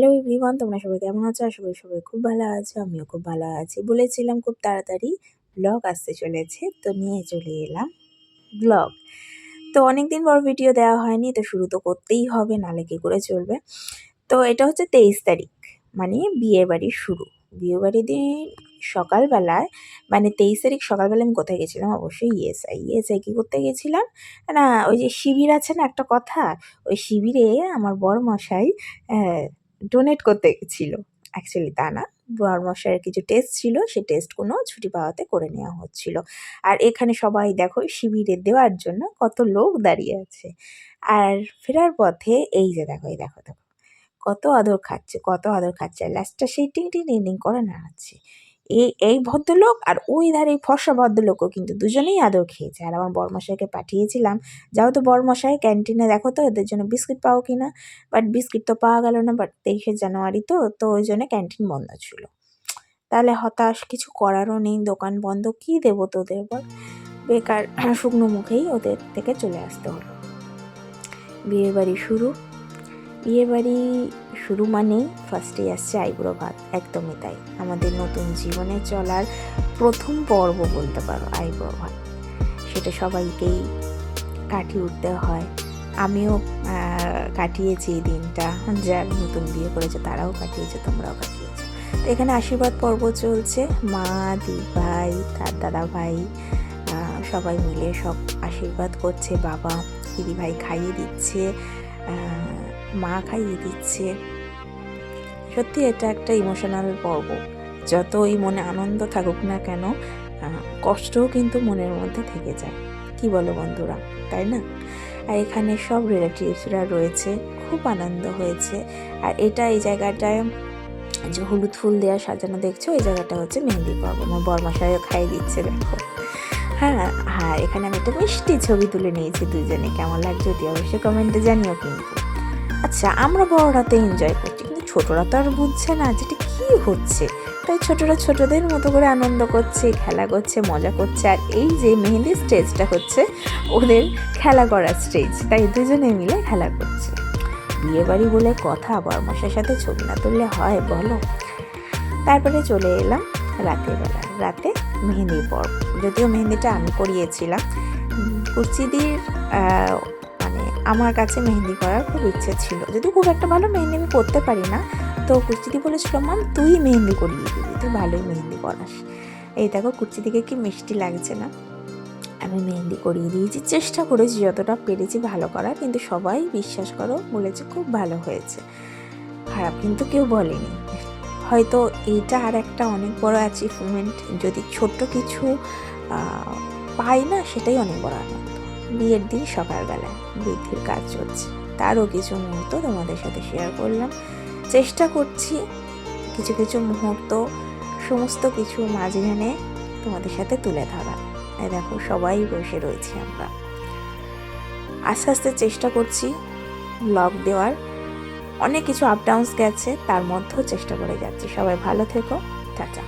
Hello everyone, তোমরা সবাই কেমন আছো? আশা করি সবাই খুব ভালো আছো, আমিও খুব ভালো আছি। বলেছিলাম খুব তাড়াতাড়ি ব্লগ আসতে চলেছে, তো নিয়ে চলে এলাম ব্লগ। তো অনেকদিন পর ভিডিও দেওয়া হয়নি, তো শুরু তো করতেই হবে, নাহলে কী করে চলবে। তো এটা হচ্ছে 23 তারিখ, মানে বিয়ের বাড়ির শুরু। বিয়ে বাড়ির দিন সকালবেলায়, মানে 23 তারিখ সকালবেলা আমি কোথায় গেছিলাম? অবশ্যই ইএসআই কী করতে গেছিলাম না, ওই যে শিবির আছে না একটা কথা, ওই শিবিরে আমার বরমশাই ডোনেট করতে গেছিল। অ্যাকচুয়ালি তা না, বরমশাইয়ের কিছু টেস্ট ছিল, সেই টেস্টগুলো ছুটি পাওয়াতে করে নেওয়া হচ্ছিল। আর এখানে সবাই দেখো শিবিরে দেওয়ার জন্য কত লোক দাঁড়িয়ে আছে। আর ফেরার পথে এই যে দেখো, এই দেখো দেখো কত আদর খাচ্ছে, কত আদর খাচ্ছে। আর লাস্টটা সেই টিং টিং টিং টিং করে নাড়াচ্ছে। এই ভদ্রলোক আর ওই ধারে এই ফর্সা ভদ্রলোকও কিন্তু দুজনেই আদর খেয়েছে। আর আমার বরমশাইকে পাঠিয়েছিলাম, যাও তো বরমশাই ক্যান্টিনে দেখো তো এদের জন্য বিস্কিট পাও কি না। বাট বিস্কিট তো পাওয়া গেল না, বাট 23শে জানুয়ারি তো ওই জন্য ক্যান্টিন বন্ধ ছিল। তাহলে হতাশ, কিছু করারও নেই, দোকান বন্ধ, কী দেবো তোদের বল। বেকার শুকনো মুখেই ওদের থেকে চলে আসতে হলো। বিয়ের বাড়ি শুরু মানেই ফার্স্টেই আসছে আইবুড়ো ভাত, একদমই তাই। আমাদের নতুন জীবনে চলার প্রথম পর্ব বলতে পারো আইবুড়ো ভাত। সেটা সবাইকেই কাটিয়ে উঠতে হয়। আমিও কাটিয়েছি এই দিনটা, যারা নতুন বিয়ে করেছে তারাও কাটিয়েছে, তোমরাও কাটিয়েছো। তো এখানে আশীর্বাদ পর্ব চলছে, মা, দিভাই, তার দাদা ভাই সবাই মিলে সব আশীর্বাদ করছে। বাবা দিদিভাই খাইয়ে দিচ্ছে, মা খাইয়ে দিচ্ছে। সত্যি এটা একটা ইমোশনাল পর্ব। যতই মনে আনন্দ থাকুক না কেন, কষ্টও কিন্তু মনের মধ্যে থেকে যায়। কি বলো বন্ধুরা, তাই না? আর এখানে সব রিলেটিভসরা রয়েছে, খুব আনন্দ হয়েছে। আর এই জায়গাটায় যে হলুদ ফুল দেওয়া সাজানো দেখছো, এই জায়গাটা হচ্ছে মেহেন্দি পর্ব। আমার বরমশাইও খাইয়ে দিচ্ছে দেখো। হ্যাঁ, এখানে আমি একটা মিষ্টি ছবি তুলে নিয়েছি দুজনে। কেমন লাগছে অতি অবশ্যই কমেন্টে জানিও কিন্তু। আচ্ছা, আমরা বড়রা তো এনজয় করছি, কিন্তু ছোটরা তো আর বুঝছে না যেটা কী হচ্ছে। তাই ছোটরা ছোটদের মতো করে আনন্দ করছে, খেলা করছে, মজা করছে। আর এই যে মেহেন্দি স্টেজটা হচ্ছে ওদের খেলা করার স্টেজ, তাই দুজনে মিলে খেলা করছে। বিয়ে বাড়ি বলে কথা, বরমশাইয়ের সাথে ছবি না তুললে হয় বলো? তারপরে চলে এলাম রাতে মেহেন্দির পর্ব। যদিও মেহেন্দিটা আমি করিয়েছিলাম। কুচিদির মানে আমার কাছে মেহেন্দি করার খুব ইচ্ছে ছিল, যদিও খুব একটা ভালো মেহেন্দি আমি করতে পারি না। তো কুচিদি বলেছিল, মাম তুই মেহেন্দি করিয়ে দিবি, তুই ভালোই মেহেন্দি করাস। এই দেখো কুচিদিকে কি মিষ্টি লাগছে না। আমি মেহেন্দি করিয়ে দিয়েছি, চেষ্টা করেছি যতটা পেরেছি ভালো করার, কিন্তু সবাই বিশ্বাস করো বলেছে খুব ভালো হয়েছে, খারাপ কিন্তু কেউ বলেনি। হয়তো এইটা আর একটা অনেক বড় অ্যাচিভমেন্ট, যদি ছোট্ট কিছু পাই না, সেটাই অনেক বড় আনন্দ। বিয়ের দিন সকালবেলায় বৃদ্ধির কাজ চলছে, তারও কিছু মুহূর্ত তোমাদের সাথে শেয়ার করলাম। চেষ্টা করছি কিছু কিছু মুহূর্ত সমস্ত কিছু মাঝখানে তোমাদের সাথে তুলে ধরা। এই দেখো সবাই বসে রয়েছি আমরা, আস্তে আস্তে চেষ্টা করছি ব্লগ দেওয়ার। অনেক কিছু আপ ডাউনস গেছে, তার মধ্যেও চেষ্টা করে যাচ্ছি। সবাই ভালো থেকো, টাটা।